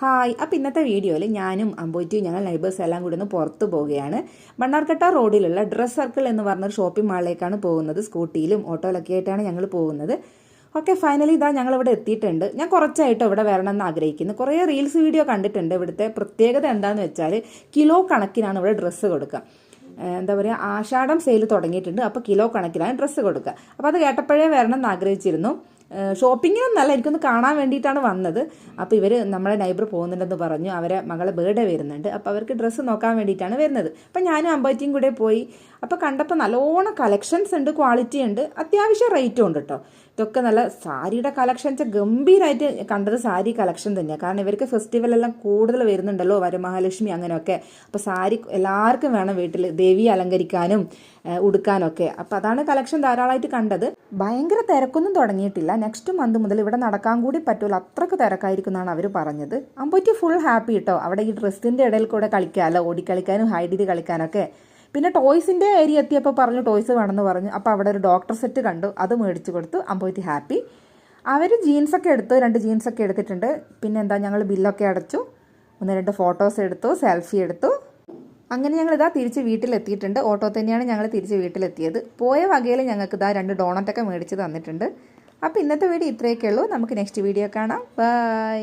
Hi. അപ്പോൾ ഇന്നത്തെ വീഡിയോയിൽ ഞാനും അമ്പോറ്റും ഞങ്ങൾ നൈബേഴ്സ് എല്ലാം കൂടി ഒന്ന് പുറത്ത് പോവുകയാണ്. മണ്ണാർക്കാട്ട റോഡിലുള്ള ഡ്രസ് സർക്കിൾ എന്ന് പറഞ്ഞൊരു ഷോപ്പിംഗ് മാളിലേക്കാണ് പോകുന്നത്. സ്കൂട്ടിയിലും ഓട്ടോയിലൊക്കെ ആയിട്ടാണ് ഞങ്ങൾ പോകുന്നത്. ഓക്കെ, ഫൈനലി ഇതാ ഞങ്ങളിവിടെ എത്തിയിട്ടുണ്ട്. ഞാൻ കുറച്ചായിട്ട് ഇവിടെ വരണമെന്ന് ആഗ്രഹിക്കുന്നു. കുറേ റീൽസ് വീഡിയോ കണ്ടിട്ടുണ്ട്. ഇവിടുത്തെ പ്രത്യേകത എന്താണെന്ന് വെച്ചാൽ കിലോ കണക്കിനാണ് ഇവിടെ ഡ്രസ്സ് കൊടുക്കുക. എന്താ പറയുക, ആഷാഢം സെയിൽ തുടങ്ങിയിട്ടുണ്ട്. അപ്പോൾ കിലോ കണക്കിനാണ് ഡ്രസ്സ് കൊടുക്കുക. അപ്പോൾ അത് കേട്ടപ്പോഴേ വരണം എന്ന് ആഗ്രഹിച്ചിരുന്നു. ഷോപ്പിങ്ങിനൊന്നല്ല, എനിക്കൊന്ന് കാണാൻ വേണ്ടിയിട്ടാണ് വന്നത്. അപ്പോൾ ഇവർ നമ്മളെ നൈബർ പോകുന്നുണ്ടെന്ന് പറഞ്ഞു. അവരെ മകളെ ബർത്ത്ഡേ വരുന്നുണ്ട്. അപ്പോൾ അവർക്ക് ഡ്രസ്സ് നോക്കാൻ വേണ്ടിയിട്ടാണ് വരുന്നത്. അപ്പോൾ ഞാനും അമ്പറ്റിയും കൂടെ പോയി. അപ്പോൾ കണ്ടപ്പോൾ നല്ലോണം കളക്ഷൻസ് ഉണ്ട്, ക്വാളിറ്റി ഉണ്ട്, അത്യാവശ്യം റേറ്റും ഉണ്ട് കേട്ടോ. ഇതൊക്കെ നല്ല സാരിയുടെ കളക്ഷൻസ് ഗംഭീരമായിട്ട് കണ്ടത് സാരി കളക്ഷൻ തന്നെയാണ്. കാരണം ഇവർക്ക് ഫെസ്റ്റിവലെല്ലാം കൂടുതൽ വരുന്നുണ്ടല്ലോ, വരമഹാലക്ഷ്മി അങ്ങനെയൊക്കെ. അപ്പോൾ സാരി എല്ലാവർക്കും വേണം വീട്ടിൽ ദേവിയെ അലങ്കരിക്കാനും ഉടുക്കാനൊക്കെ. അപ്പോൾ അതാണ് കളക്ഷൻ ധാരാളമായിട്ട് കണ്ടത്. ഭയങ്കര തിരക്കൊന്നും തുടങ്ങിയിട്ടില്ല. നെക്സ്റ്റ് മന്ത് മുതൽ ഇവിടെ നടക്കാൻ കൂടി പറ്റുമല്ലോ, അത്രയ്ക്ക് തിരക്കായിരിക്കും എന്നാണ് അവർ പറഞ്ഞത്. അമ്പോറ്റി ഫുൾ ഹാപ്പി കേട്ടോ. അവിടെ ഈ ഡ്രസ്സിൻ്റെ ഇടയിൽ കൂടെ കളിക്കാമല്ലോ, ഓടിക്കളിക്കാനും ഹൈഡ് ചെയ്ത് കളിക്കാനൊക്കെ. പിന്നെ ടോയ്സിൻ്റെ ഏരിയ എത്തിയപ്പോൾ പറഞ്ഞു ടോയ്സ് വേണമെന്ന് പറഞ്ഞു. അപ്പോൾ അവിടെ ഒരു ഡോക്ടർ സെറ്റ് കണ്ടു, അത് മേടിച്ച് കൊടുത്തു. അമ്പോറ്റി ഹാപ്പി. അവർ ജീൻസൊക്കെ എടുത്തു, 2 ജീൻസൊക്കെ എടുത്തിട്ടുണ്ട്. പിന്നെ എന്താ, ഞങ്ങൾ ബില്ലൊക്കെ അടച്ചു, 1-2 ഫോട്ടോസ് എടുത്തു, സെൽഫി എടുത്തു. അങ്ങനെ ഞങ്ങളിതാ തിരിച്ച് വീട്ടിലെത്തിയിട്ടുണ്ട്. ഓട്ടോ തന്നെയാണ് ഞങ്ങൾ തിരിച്ച് വീട്ടിലെത്തിയത്. പോയ വകയിൽ ഞങ്ങൾക്ക് ഇതാ 2 ഡോണറ്റൊക്കെ മേടിച്ച് തന്നിട്ടുണ്ട്. അപ്പോൾ ഇന്നത്തെ വീഡിയോ ഇത്രയൊക്കെ ഉള്ളൂ. നമുക്ക് നെക്സ്റ്റ് വീഡിയോ കാണാം. ബൈ.